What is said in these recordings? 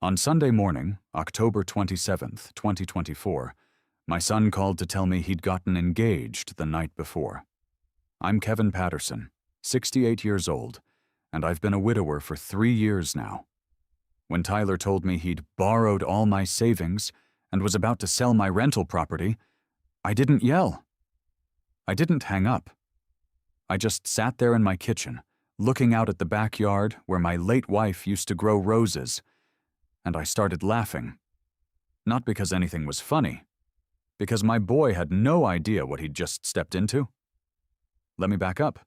On Sunday morning, October 27th, 2024, my son called to tell me he'd gotten engaged the night before. I'm Kevin Patterson, 68 years old, and I've been a widower for 3 years now. When Tyler told me he'd borrowed all my savings and was about to sell my rental property, I didn't yell. I didn't hang up. I just sat there in my kitchen, looking out at the backyard where my late wife used to grow roses, and I started laughing. Not because anything was funny, because my boy had no idea what he'd just stepped into. Let me back up.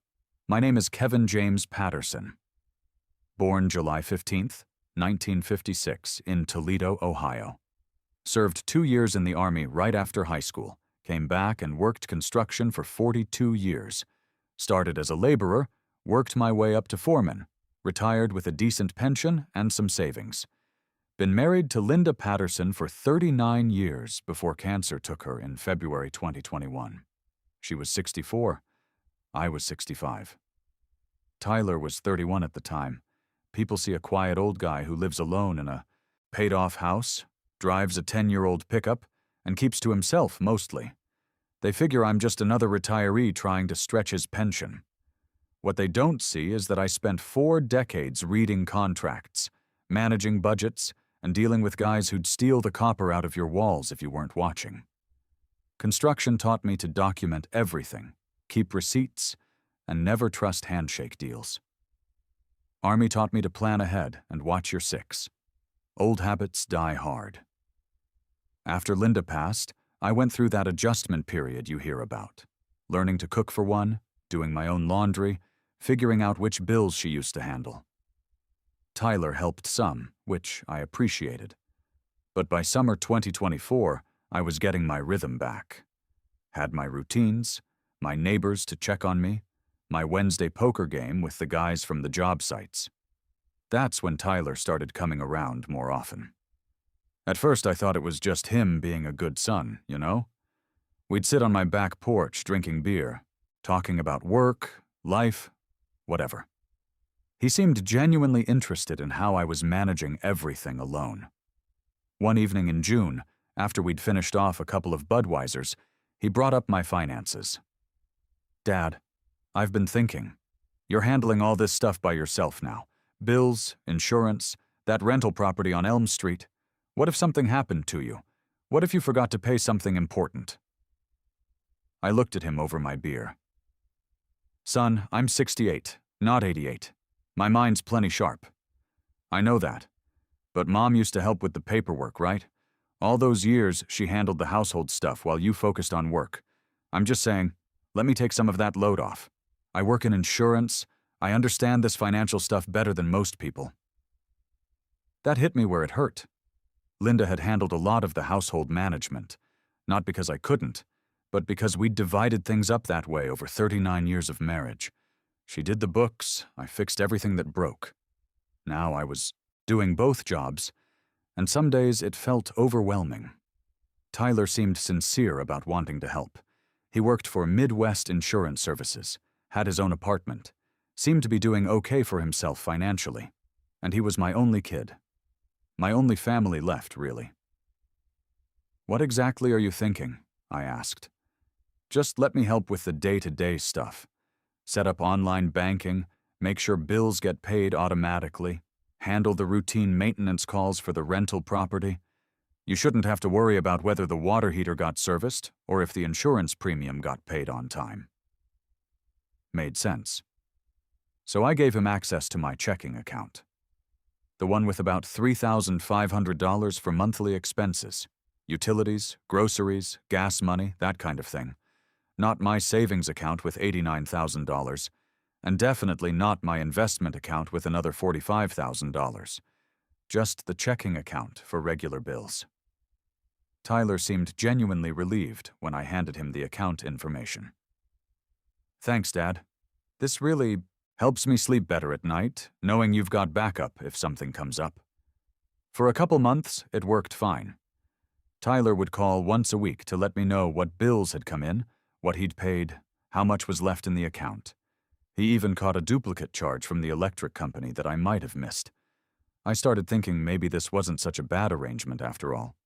My name is Kevin James Patterson. Born July 15th, 1956, in Toledo, Ohio. Served 2 years in the Army right after high school, came back and worked construction for 42 years. Started as a laborer, worked my way up to foreman, retired with a decent pension and some savings. Been married to Linda Patterson for 39 years before cancer took her in February 2021. She was 64. I was 65. Tyler was 31 at the time. People see a quiet old guy who lives alone in a paid-off house, drives a 10-year-old pickup, and keeps to himself mostly. They figure I'm just another retiree trying to stretch his pension. What they don't see is that I spent 4 decades reading contracts, managing budgets, and dealing with guys who'd steal the copper out of your walls if you weren't watching. Construction taught me to document everything, keep receipts, and never trust handshake deals. Army taught me to plan ahead and watch your six. Old habits die hard. After Linda passed, I went through that adjustment period you hear about, learning to cook for one, doing my own laundry, figuring out which bills she used to handle. Tyler helped some, which I appreciated. But by summer 2024, I was getting my rhythm back. Had my routines, my neighbors to check on me, my Wednesday poker game with the guys from the job sites. That's when Tyler started coming around more often. At first I thought it was just him being a good son, you know? We'd sit on my back porch drinking beer, talking about work, life, whatever. He seemed genuinely interested in how I was managing everything alone. One evening in June, after we'd finished off a couple of Budweisers, he brought up my finances. "Dad, I've been thinking. You're handling all this stuff by yourself now. Bills, insurance, that rental property on Elm Street. What if something happened to you? What if you forgot to pay something important?" I looked at him over my beer. "Son, I'm 68, not 88. My mind's plenty sharp. I know that. But Mom used to help with the paperwork, right? All those years she handled the household stuff while you focused on work. I'm just saying, let me take some of that load off. I work in insurance. I understand this financial stuff better than most people." That hit me where it hurt. Linda had handled a lot of the household management, not because I couldn't, but because we'd divided things up that way over 39 years of marriage. She did the books, I fixed everything that broke. Now I was doing both jobs, and some days it felt overwhelming. Tyler seemed sincere about wanting to help. He worked for Midwest Insurance Services, had his own apartment, seemed to be doing okay for himself financially, and he was my only kid. My only family left, really. "What exactly are you thinking?" I asked. "Just let me help with the day-to-day stuff. Set up online banking, make sure bills get paid automatically, handle the routine maintenance calls for the rental property. You shouldn't have to worry about whether the water heater got serviced or if the insurance premium got paid on time." Made sense. So I gave him access to my checking account. The one with about $3,500 for monthly expenses, utilities, groceries, gas money, that kind of thing. Not my savings account with $89,000, and definitely not my investment account with another $45,000. Just the checking account for regular bills. Tyler seemed genuinely relieved when I handed him the account information. "Thanks, Dad. This really helps me sleep better at night, knowing you've got backup if something comes up." For a couple months, it worked fine. Tyler would call once a week to let me know what bills had come in, what he'd paid, how much was left in the account. He even caught a duplicate charge from the electric company that I might have missed. I started thinking maybe this wasn't such a bad arrangement after all.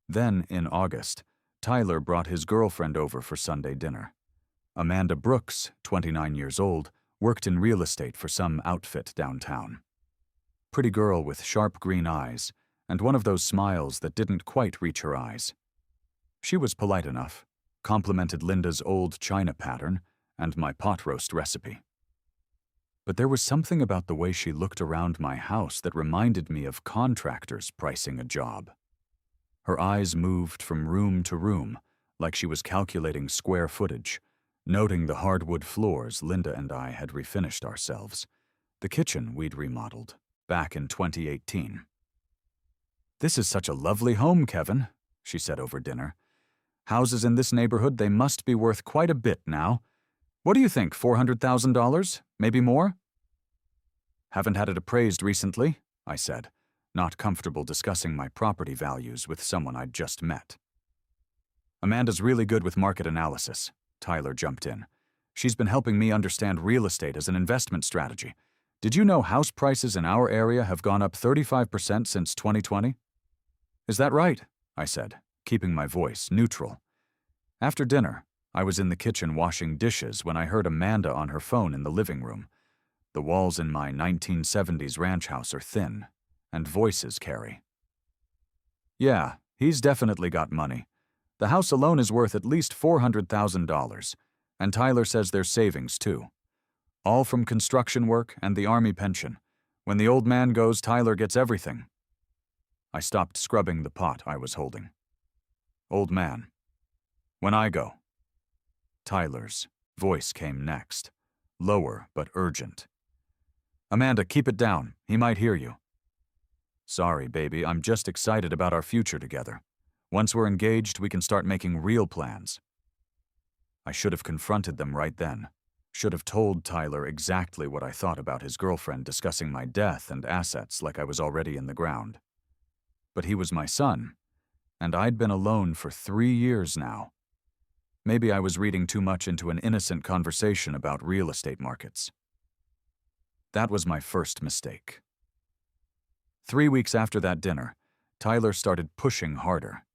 Then, in August, Tyler brought his girlfriend over for Sunday dinner. Amanda Brooks, 29 years old, worked in real estate for some outfit downtown. Pretty girl with sharp green eyes, and one of those smiles that didn't quite reach her eyes. She was polite enough, complimented Linda's old china pattern and my pot roast recipe. But there was something about the way she looked around my house that reminded me of contractors pricing a job. Her eyes moved from room to room, like she was calculating square footage, noting the hardwood floors Linda and I had refinished ourselves, the kitchen we'd remodeled back in 2018. "This is such a lovely home, Kevin," she said over dinner. "Houses in this neighborhood, they must be worth quite a bit now. What do you think, $400,000? Maybe more?" "Haven't had it appraised recently," I said, not comfortable discussing my property values with someone I'd just met. "Amanda's really good with market analysis," Tyler jumped in. "She's been helping me understand real estate as an investment strategy. Did you know house prices in our area have gone up 35% since 2020? "Is that right?" I said, keeping my voice neutral. After dinner, I was in the kitchen washing dishes when I heard Amanda on her phone in the living room. The walls in my 1970s ranch house are thin, and voices carry. "Yeah, he's definitely got money. The house alone is worth at least $400,000, and Tyler says there's savings too. All from construction work and the army pension. When the old man goes, Tyler gets everything." I stopped scrubbing the pot I was holding. "Old man. When I go." Tyler's voice came next, lower but urgent. "Amanda, keep it down. He might hear you." "Sorry, baby, I'm just excited about our future together. Once we're engaged, we can start making real plans." I should have confronted them right then. Should have told Tyler exactly what I thought about his girlfriend discussing my death and assets like I was already in the ground. But he was my son, and I'd been alone for 3 years now. Maybe I was reading too much into an innocent conversation about real estate markets. That was my first mistake. 3 weeks after that dinner, Tyler started pushing harder.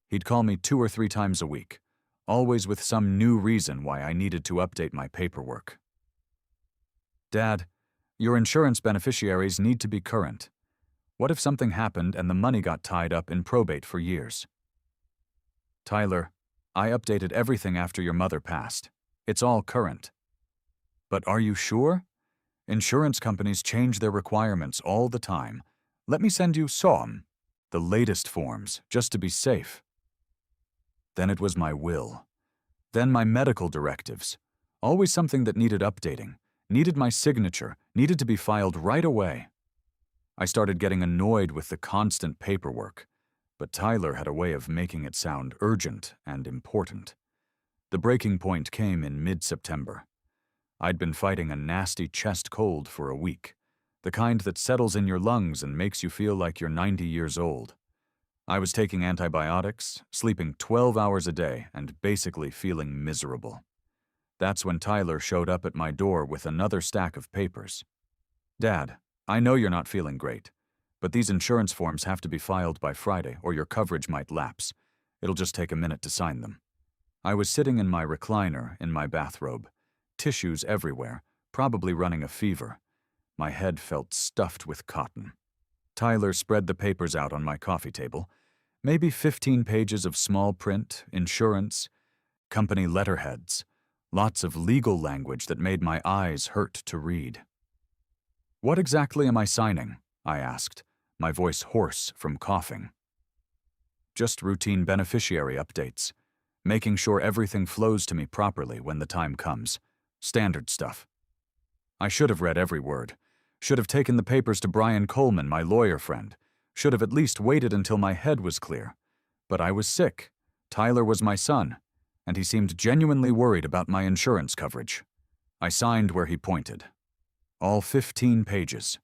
He'd call me 2 or 3 times a week, always with some new reason why I needed to update my paperwork. "Dad, your insurance beneficiaries need to be current. What if something happened and the money got tied up in probate for years?" "Tyler, I updated everything after your mother passed. It's all current." "But are you sure? Insurance companies change their requirements all the time. Let me send you some, the latest forms, just to be safe." Then it was my will. Then my medical directives. Always something that needed updating, needed my signature, needed to be filed right away. I started getting annoyed with the constant paperwork, but Tyler had a way of making it sound urgent and important. The breaking point came in mid-September. I'd been fighting a nasty chest cold for a week, the kind that settles in your lungs and makes you feel like you're 90 years old. I was taking antibiotics, sleeping 12 hours a day, and basically feeling miserable. That's when Tyler showed up at my door with another stack of papers. "Dad, I know you're not feeling great, but these insurance forms have to be filed by Friday or your coverage might lapse. It'll just take a minute to sign them." I was sitting in my recliner in my bathrobe, tissues everywhere, probably running a fever. My head felt stuffed with cotton. Tyler spread the papers out on my coffee table. Maybe 15 pages of small print, insurance, company letterheads, lots of legal language that made my eyes hurt to read. "What exactly am I signing?" I asked, my voice hoarse from coughing. "Just routine beneficiary updates, making sure everything flows to me properly when the time comes. Standard stuff." I should have read every word. Should have taken the papers to Brian Coleman, my lawyer friend. Should have at least waited until my head was clear. But I was sick. Tyler was my son, and he seemed genuinely worried about my insurance coverage. I signed where he pointed. All 15 pages.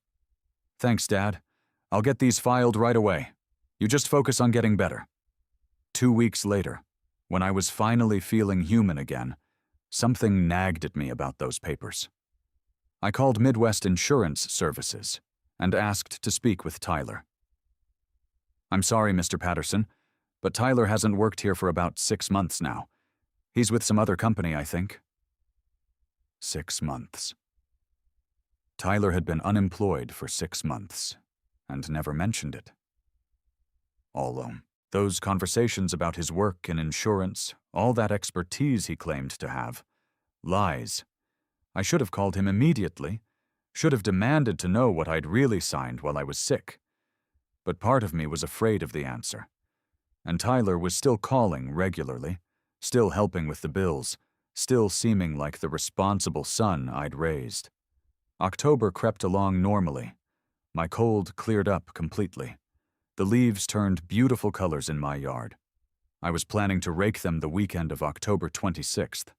"Thanks, Dad. I'll get these filed right away. You just focus on getting better." 2 weeks later, when I was finally feeling human again, something nagged at me about those papers. I called Midwest Insurance Services, and asked to speak with Tyler. "I'm sorry, Mr. Patterson, but Tyler hasn't worked here for about 6 months now. He's with some other company, I think." 6 months. Tyler had been unemployed for 6 months, and never mentioned it. Although, those conversations about his work in insurance, all that expertise he claimed to have, lies. I should have called him immediately, should have demanded to know what I'd really signed while I was sick. But part of me was afraid of the answer. And Tyler was still calling regularly, still helping with the bills, still seeming like the responsible son I'd raised. October crept along normally. My cold cleared up completely. The leaves turned beautiful colors in my yard. I was planning to rake them the weekend of October 26th.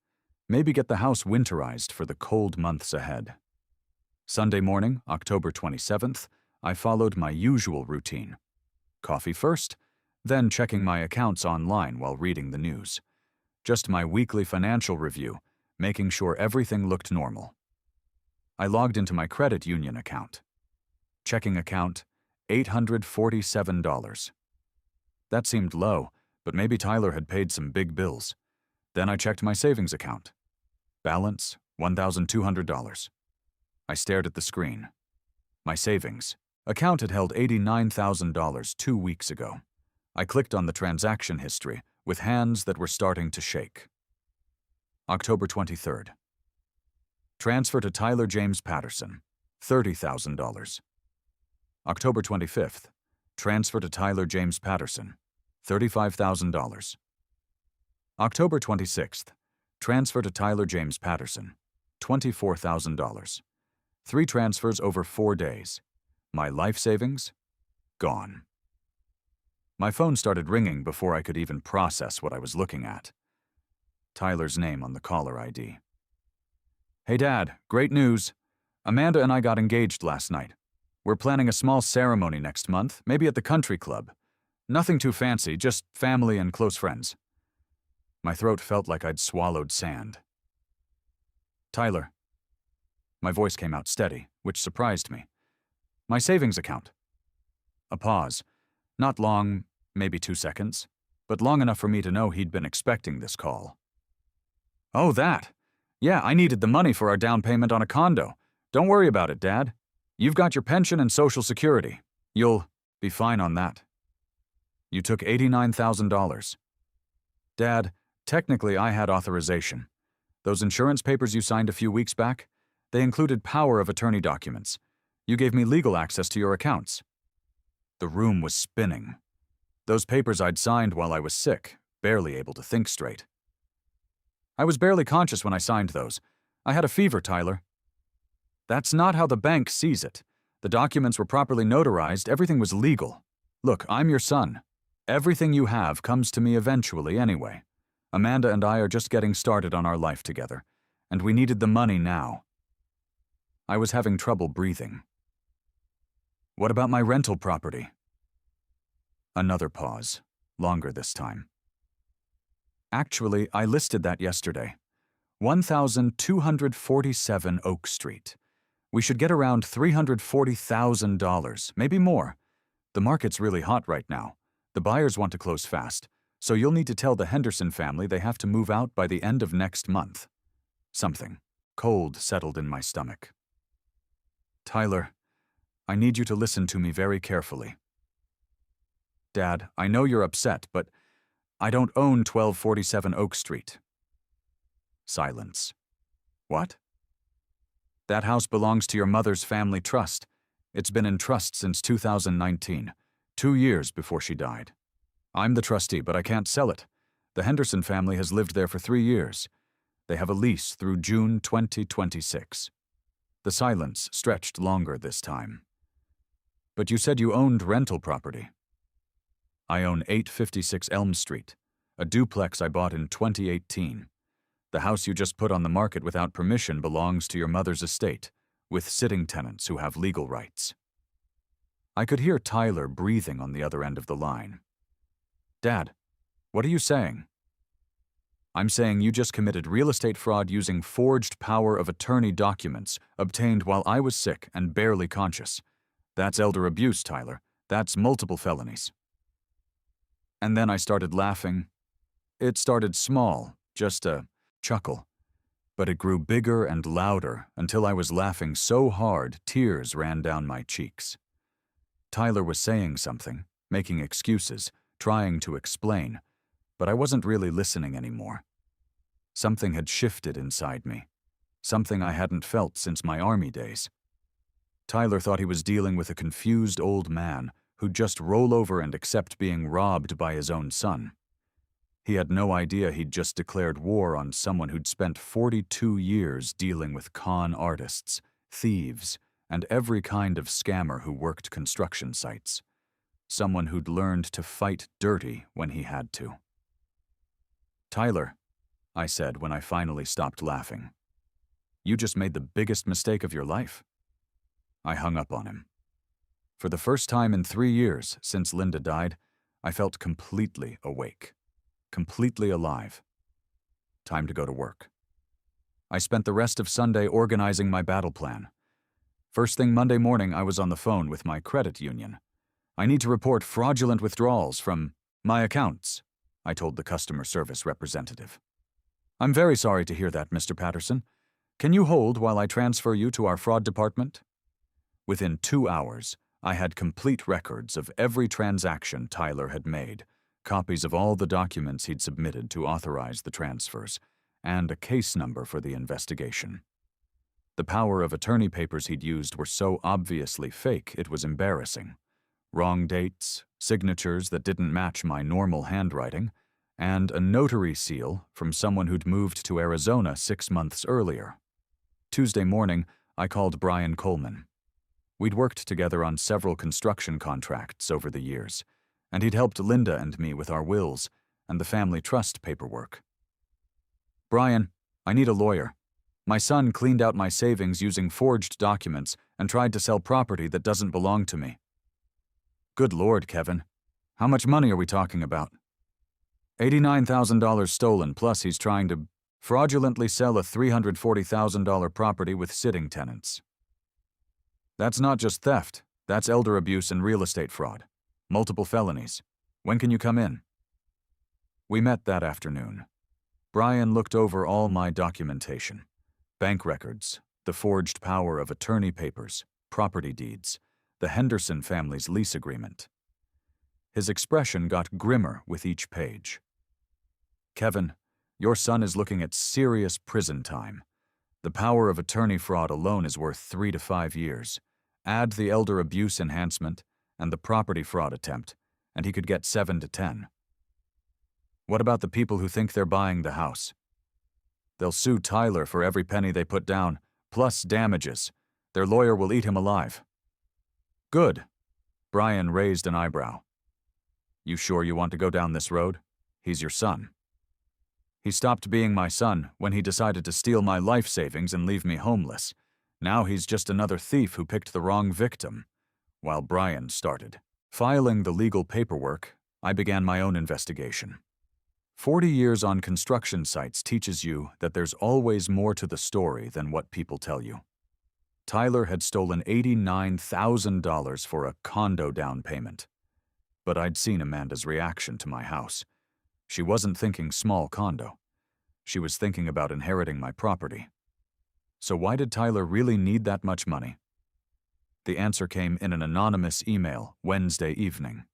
Maybe get the house winterized for the cold months ahead. Sunday morning, October 27th, I followed my usual routine. Coffee first, then checking my accounts online while reading the news. Just my weekly financial review, making sure everything looked normal. I logged into my credit union account. Checking account, $847. That seemed low, but maybe Tyler had paid some big bills. Then I checked my savings account. Balance, $1,200. I stared at the screen. My savings. Account had held $89,000 2 weeks ago. I clicked on the transaction history with hands that were starting to shake. October 23rd. Transfer to Tyler James Patterson, $30,000. October 25th. Transfer to Tyler James Patterson, $35,000. October 26th. Transfer to Tyler James Patterson, $24,000. 3 transfers over 4 days. My life savings? Gone. My phone started ringing before I could even process what I was looking at. Tyler's name on the caller ID. "Hey Dad, great news. Amanda and I got engaged last night. We're planning a small ceremony next month, maybe at the country club. Nothing too fancy, just family and close friends." My throat felt like I'd swallowed sand. "Tyler." My voice came out steady, which surprised me. "My savings account." A pause. Not long, maybe 2 seconds, but long enough for me to know he'd been expecting this call. "Oh, that. Yeah, I needed the money for our down payment on a condo. Don't worry about it, Dad. You've got your pension and Social Security. You'll be fine on that." "You took $89,000. Dad, technically I had authorization. Those insurance papers you signed a few weeks back, they included power of attorney documents. You gave me legal access to your accounts." The room was spinning. Those papers I'd signed while I was sick, barely able to think straight. "I was barely conscious when I signed those. I had a fever, Tyler." "That's not how the bank sees it. The documents were properly notarized, everything was legal. Look, I'm your son. Everything you have comes to me eventually anyway. Amanda and I are just getting started on our life together, and we needed the money now." I was having trouble breathing. "What about my rental property?" Another pause, longer this time. "Actually, I listed that yesterday. 1,247 Oak Street. We should get around $340,000, maybe more. The market's really hot right now. The buyers want to close fast, so you'll need to tell the Henderson family they have to move out by the end of next month." Something cold settled in my stomach. "Tyler, I need you to listen to me very carefully. Dad, I know you're upset, but I don't own 1247 Oak Street." Silence. "What?" "That house belongs to your mother's family trust. It's been in trust since 2019, 2 years before she died. I'm the trustee, but I can't sell it. The Henderson family has lived there for 3 years. They have a lease through June 2026. The silence stretched longer this time. "But you said you owned rental property." "I own 856 Elm Street, a duplex I bought in 2018. The house you just put on the market without permission belongs to your mother's estate, with sitting tenants who have legal rights." I could hear Tyler breathing on the other end of the line. "Dad, what are you saying?" "I'm saying you just committed real estate fraud using forged power of attorney documents obtained while I was sick and barely conscious. That's elder abuse, Tyler. That's multiple felonies. And then I started laughing. It started small, just a chuckle. But it grew bigger and louder until I was laughing so hard tears ran down my cheeks. Tyler was saying something, making excuses, trying to explain, but I wasn't really listening anymore. Something had shifted inside me, something I hadn't felt since my army days. Tyler thought he was dealing with a confused old man who'd just roll over and accept being robbed by his own son. He had no idea he'd just declared war on someone who'd spent 42 years dealing with con artists, thieves, and every kind of scammer who worked construction sites. Someone who'd learned to fight dirty when he had to. "Tyler," I said when I finally stopped laughing, "you just made the biggest mistake of your life." I hung up on him. For the first time in 3 years since Linda died, I felt completely awake. Completely alive. Time to go to work. I spent the rest of Sunday organizing my battle plan. First thing Monday morning, I was on the phone with my credit union. "I need to report fraudulent withdrawals from my accounts," I told the customer service representative. "I'm very sorry to hear that, Mr. Patterson. Can you hold while I transfer you to our fraud department?" Within 2 hours, I had complete records of every transaction Tyler had made, copies of all the documents he'd submitted to authorize the transfers, and a case number for the investigation. The power of attorney papers he'd used were so obviously fake it was embarrassing. Wrong dates, signatures that didn't match my normal handwriting, and a notary seal from someone who'd moved to Arizona 6 months earlier. Tuesday morning, I called Brian Coleman. We'd worked together on several construction contracts over the years, and he'd helped Linda and me with our wills and the family trust paperwork. "Brian, I need a lawyer. My son cleaned out my savings using forged documents and tried to sell property that doesn't belong to me." "Good Lord, Kevin. How much money are we talking about?" $89,000 stolen, plus he's trying to fraudulently sell a $340,000 property with sitting tenants. That's not just theft, that's elder abuse and real estate fraud. Multiple felonies. When can you come in? We met that afternoon. Brian looked over all my documentation. Bank records, the forged power of attorney papers, property deeds, the Henderson family's lease agreement. His expression got grimmer with each page. "Kevin, your son is looking at serious prison time. The power of attorney fraud alone is worth 3 to 5 years. Add the elder abuse enhancement and the property fraud attempt, and he could get 7 to 10. What about the people who think they're buying the house? They'll sue Tyler for every penny they put down, plus damages. Their lawyer will eat him alive." "Good." Brian raised an eyebrow. "You sure you want to go down this road? He's your son." "He stopped being my son when he decided to steal my life savings and leave me homeless. Now he's just another thief who picked the wrong victim." While Brian started filing the legal paperwork, I began my own investigation. 40 years on construction sites teaches you that there's always more to the story than what people tell you. Tyler had stolen $89,000 for a condo down payment. But I'd seen Amanda's reaction to my house. She wasn't thinking small condo. She was thinking about inheriting my property. So why did Tyler really need that much money? The answer came in an anonymous email Wednesday evening.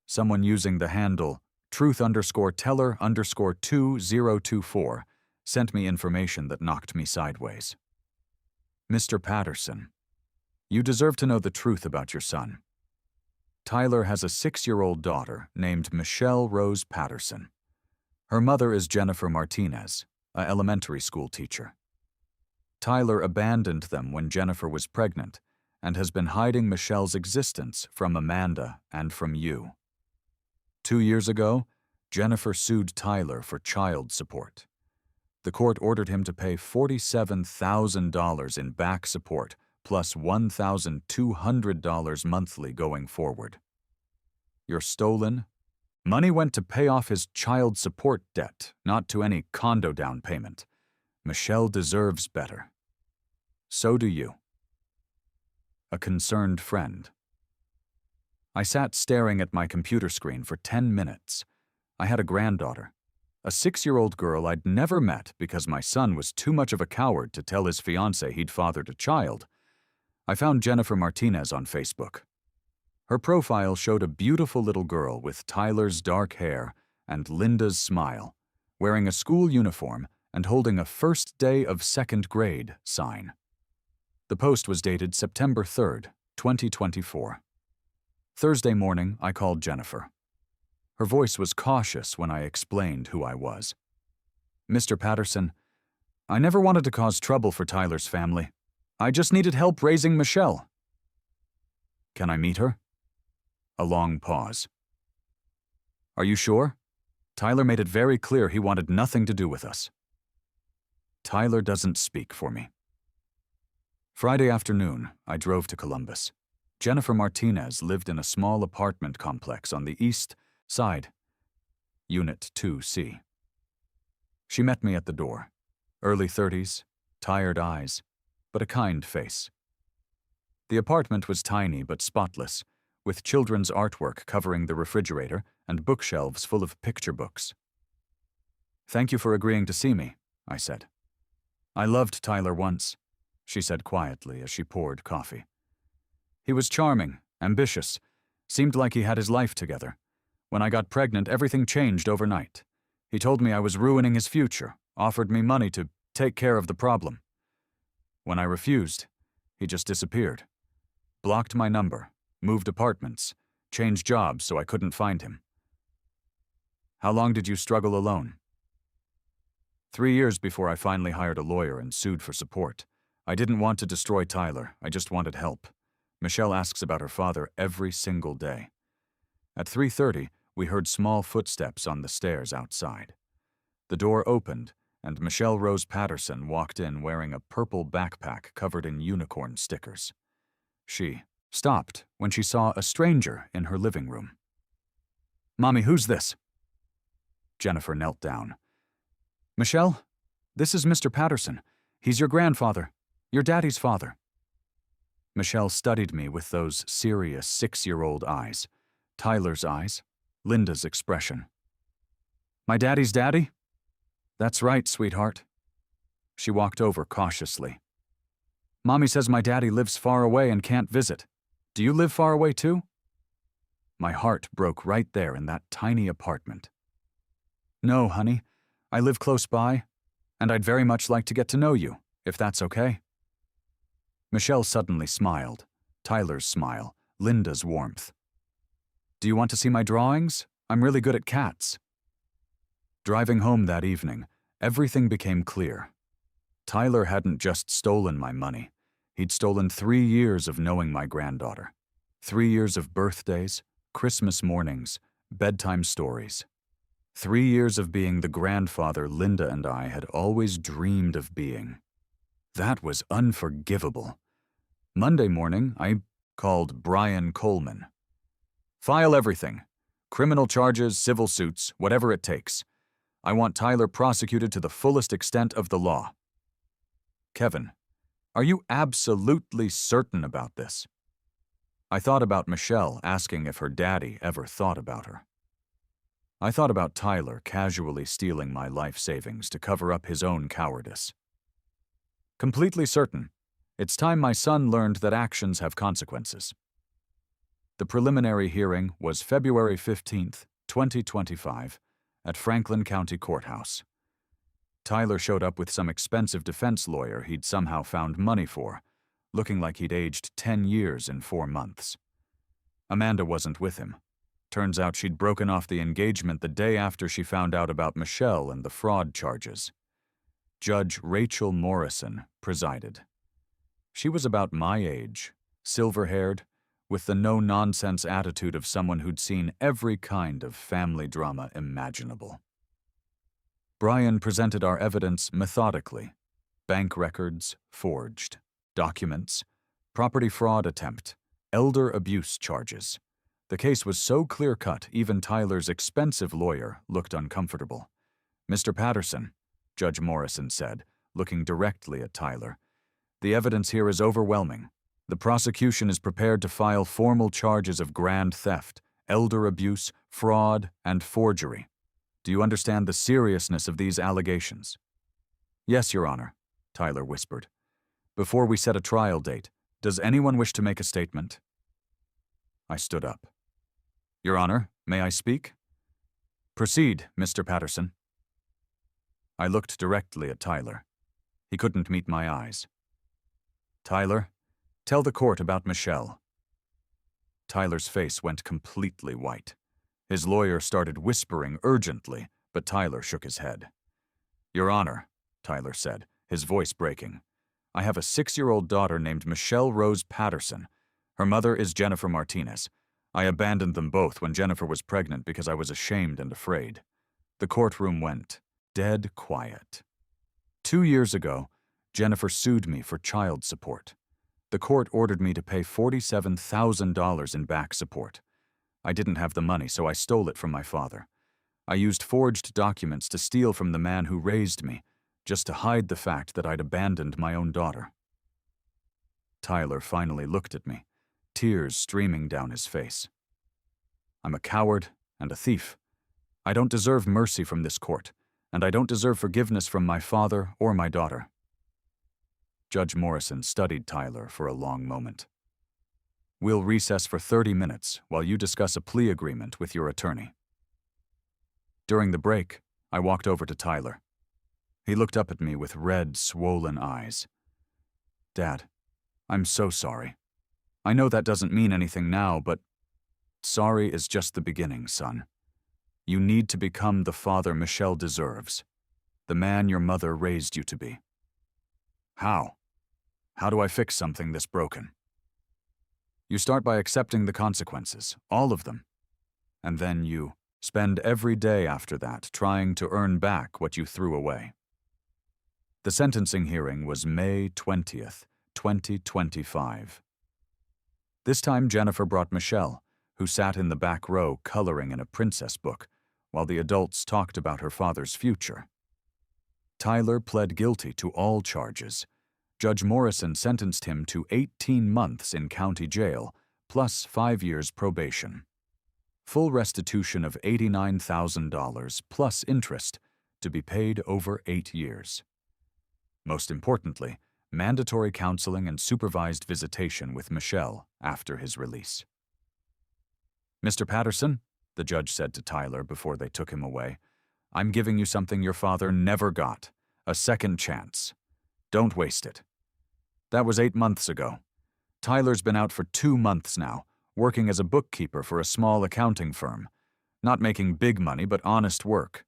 Someone using the handle truth_teller_2024 sent me information that knocked me sideways. "Mr. Patterson, you deserve to know the truth about your son. Tyler has a 6-year-old daughter named Michelle Rose Patterson. Her mother is Jennifer Martinez, an elementary school teacher. Tyler abandoned them when Jennifer was pregnant and has been hiding Michelle's existence from Amanda and from you. 2 years ago, Jennifer sued Tyler for child support. The court ordered him to pay $47,000 in back support plus $1,200 monthly going forward. Your stolen money went to pay off his child support debt, not to any condo down payment. Michelle deserves better. So do you." a concerned friend. I sat staring at my computer screen for 10 minutes. I had a granddaughter, a 6-year-old girl I'd never met because my son was too much of a coward to tell his fiancée he'd fathered a child. I found Jennifer Martinez on Facebook. Her profile showed a beautiful little girl with Tyler's dark hair and Linda's smile, wearing a school uniform and holding a first day of second grade sign. The post was dated September 3rd, 2024. Thursday morning, I called Jennifer. Her voice was cautious when I explained who I was. "Mr. Patterson, I never wanted to cause trouble for Tyler's family. I just needed help raising Michelle." "Can I meet her?" A long pause. "Are you sure? Tyler made it very clear he wanted nothing to do with us." Tyler doesn't speak for me. Friday afternoon, I drove to Columbus. Jennifer Martinez lived in a small apartment complex on the east side, Unit 2C. She met me at the door, early 30s, tired eyes, but a kind face. The apartment was tiny but spotless, with children's artwork covering the refrigerator and bookshelves full of picture books. "Thank you for agreeing to see me," I said. "I loved Tyler once," she said quietly as she poured coffee. "He was charming, ambitious, seemed like he had his life together. When I got pregnant, everything changed overnight. He told me I was ruining his future, offered me money to take care of the problem. When I refused, he just disappeared. Blocked my number, moved apartments, changed jobs so I couldn't find him." "How long did you struggle alone?" 3 years before I finally hired a lawyer and sued for support. I didn't want to destroy Tyler, I just wanted help. Michelle asks about her father every single day. At 3:30, we heard small footsteps on the stairs outside. The door opened, and Michelle Rose Patterson walked in wearing a purple backpack covered in unicorn stickers. She stopped when she saw a stranger in her living room. "Mommy, who's this?" Jennifer knelt down. "Michelle, this is Mr. Patterson. He's your grandfather, your daddy's father." Michelle studied me with those serious 6-year-old eyes, Tyler's eyes, Linda's expression. "My daddy's daddy?" "That's right, sweetheart." She walked over cautiously. "Mommy says my daddy lives far away and can't visit. Do you live far away too?" My heart broke right there in that tiny apartment. "No, honey, I live close by, and I'd very much like to get to know you, if that's okay." Michelle suddenly smiled, Tyler's smile, Linda's warmth. "Do you want to see my drawings? I'm really good at cats." Driving home that evening, everything became clear. Tyler hadn't just stolen my money. He'd stolen 3 years of knowing my granddaughter. 3 years of birthdays, Christmas mornings, bedtime stories. 3 years of being the grandfather Linda and I had always dreamed of being. That was unforgivable. Monday morning, I called Brian Coleman. "File everything. Criminal charges, civil suits, whatever it takes. I want Tyler prosecuted to the fullest extent of the law." "Kevin, are you absolutely certain about this?" I thought about Michelle asking if her daddy ever thought about her. I thought about Tyler casually stealing my life savings to cover up his own cowardice. "Completely certain. It's time my son learned that actions have consequences." The preliminary hearing was February 15th, 2025, at Franklin County Courthouse. Tyler showed up with some expensive defense lawyer he'd somehow found money for, looking like he'd aged 10 years in 4 months. Amanda wasn't with him. Turns out she'd broken off the engagement the day after she found out about Michelle and the fraud charges. Judge Rachel Morrison presided. She was about my age, silver-haired, with the no-nonsense attitude of someone who'd seen every kind of family drama imaginable. Brian presented our evidence methodically. Bank records forged, documents, property fraud attempt, elder abuse charges. The case was so clear-cut, even Tyler's expensive lawyer looked uncomfortable. "Mr. Patterson," Judge Morrison said, looking directly at Tyler, "the evidence here is overwhelming. The prosecution is prepared to file formal charges of grand theft, elder abuse, fraud, and forgery. Do you understand the seriousness of these allegations?" "Yes, Your Honor," Tyler whispered. "Before we set a trial date, does anyone wish to make a statement?" I stood up. "Your Honor, may I speak?" "Proceed, Mr. Patterson." I looked directly at Tyler. He couldn't meet my eyes. "Tyler, tell the court about Michelle." Tyler's face went completely white. His lawyer started whispering urgently, but Tyler shook his head. "Your Honor," Tyler said, his voice breaking, "I have a 6-year-old daughter named Michelle Rose Patterson. Her mother is Jennifer Martinez. I abandoned them both when Jennifer was pregnant because I was ashamed and afraid." The courtroom went dead quiet. 2 years ago, Jennifer sued me for child support. The court ordered me to pay $47,000 in back support. I didn't have the money, so I stole it from my father. I used forged documents to steal from the man who raised me, just to hide the fact that I'd abandoned my own daughter. Tyler finally looked at me, tears streaming down his face. "I'm a coward and a thief. I don't deserve mercy from this court, and I don't deserve forgiveness from my father or my daughter." Judge Morrison studied Tyler for a long moment. "We'll recess for 30 minutes while you discuss a plea agreement with your attorney." During the break, I walked over to Tyler. He looked up at me with red, swollen eyes. "Dad, I'm so sorry. I know that doesn't mean anything now, but sorry is just the beginning, son. You need to become the father Michelle deserves, the man your mother raised you to be." "How? How do I fix something this broken?" "You start by accepting the consequences, all of them. And then you spend every day after that trying to earn back what you threw away." The sentencing hearing was May 20th, 2025. This time Jennifer brought Michelle, who sat in the back row coloring in a princess book, while the adults talked about her father's future. Tyler pled guilty to all charges. Judge Morrison sentenced him to 18 months in county jail, plus 5 years probation. Full restitution of $89,000 plus interest, to be paid over 8 years. Most importantly, mandatory counseling and supervised visitation with Michelle after his release. "Mr. Patterson," the judge said to Tyler before they took him away, "I'm giving you something your father never got, a second chance. Don't waste it." That was 8 months ago. Tyler's been out for 2 months now, working as a bookkeeper for a small accounting firm. Not making big money, but honest work.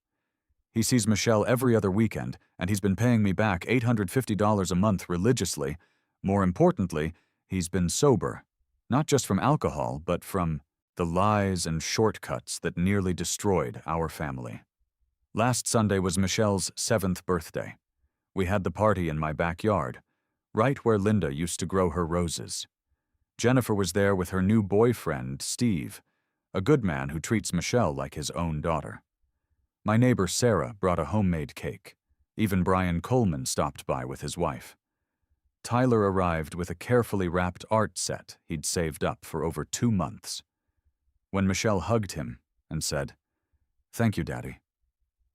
He sees Michelle every other weekend, and he's been paying me back $850 a month religiously. More importantly, he's been sober, not just from alcohol, but from the lies and shortcuts that nearly destroyed our family. Last Sunday was Michelle's 7th birthday. We had the party in my backyard, right where Linda used to grow her roses. Jennifer was there with her new boyfriend, Steve, a good man who treats Michelle like his own daughter. My neighbor Sarah brought a homemade cake. Even Brian Coleman stopped by with his wife. Tyler arrived with a carefully wrapped art set he'd saved up for over 2 months. When Michelle hugged him and said, "Thank you, Daddy,"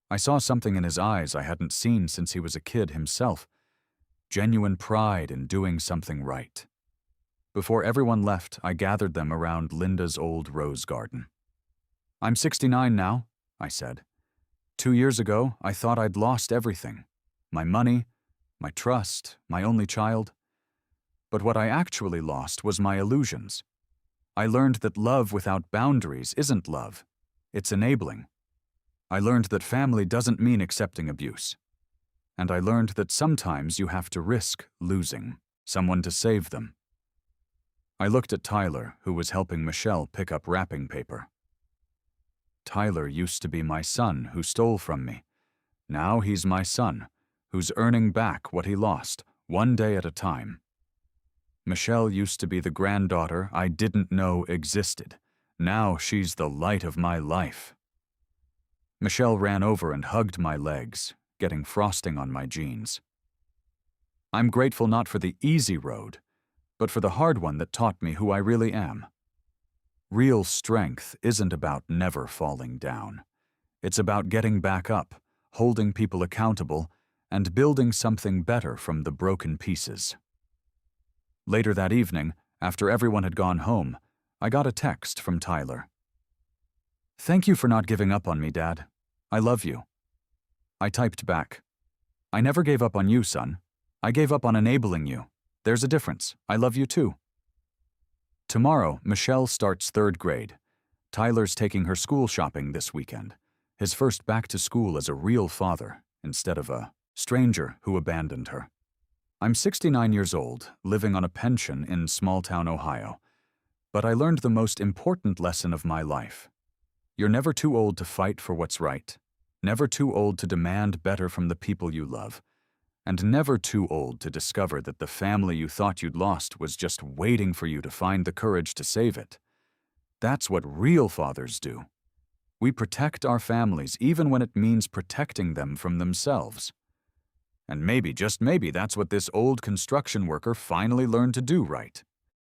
I saw something in his eyes I hadn't seen since he was a kid himself. Genuine pride in doing something right. Before everyone left, I gathered them around Linda's old rose garden. "I'm 69 now," I said. 2 years ago, I thought I'd lost everything. My money, my trust, my only child. But what I actually lost was my illusions. I learned that love without boundaries isn't love. It's enabling. I learned that family doesn't mean accepting abuse. And I learned that sometimes you have to risk losing someone to save them. I looked at Tyler, who was helping Michelle pick up wrapping paper. Tyler used to be my son who stole from me. Now he's my son, who's earning back what he lost, one day at a time. Michelle used to be the granddaughter I didn't know existed. Now she's the light of my life. Michelle ran over and hugged my legs, getting frosting on my jeans. "I'm grateful not for the easy road, but for the hard one that taught me who I really am. Real strength isn't about never falling down. It's about getting back up, holding people accountable, and building something better from the broken pieces. Later that evening, after everyone had gone home, I got a text from Tyler. "Thank you for not giving up on me, Dad. I love you." I typed back, "I never gave up on you, son. I gave up on enabling you. There's a difference. I love you too." Tomorrow, Michelle starts 3rd grade. Tyler's taking her school shopping this weekend. His first back to school as a real father, instead of a stranger who abandoned her. I'm 69 years old, living on a pension in small-town Ohio. But I learned the most important lesson of my life. You're never too old to fight for what's right, never too old to demand better from the people you love, and never too old to discover that the family you thought you'd lost was just waiting for you to find the courage to save it. That's what real fathers do. We protect our families even when it means protecting them from themselves. And maybe, just maybe, that's what this old construction worker finally learned to do right.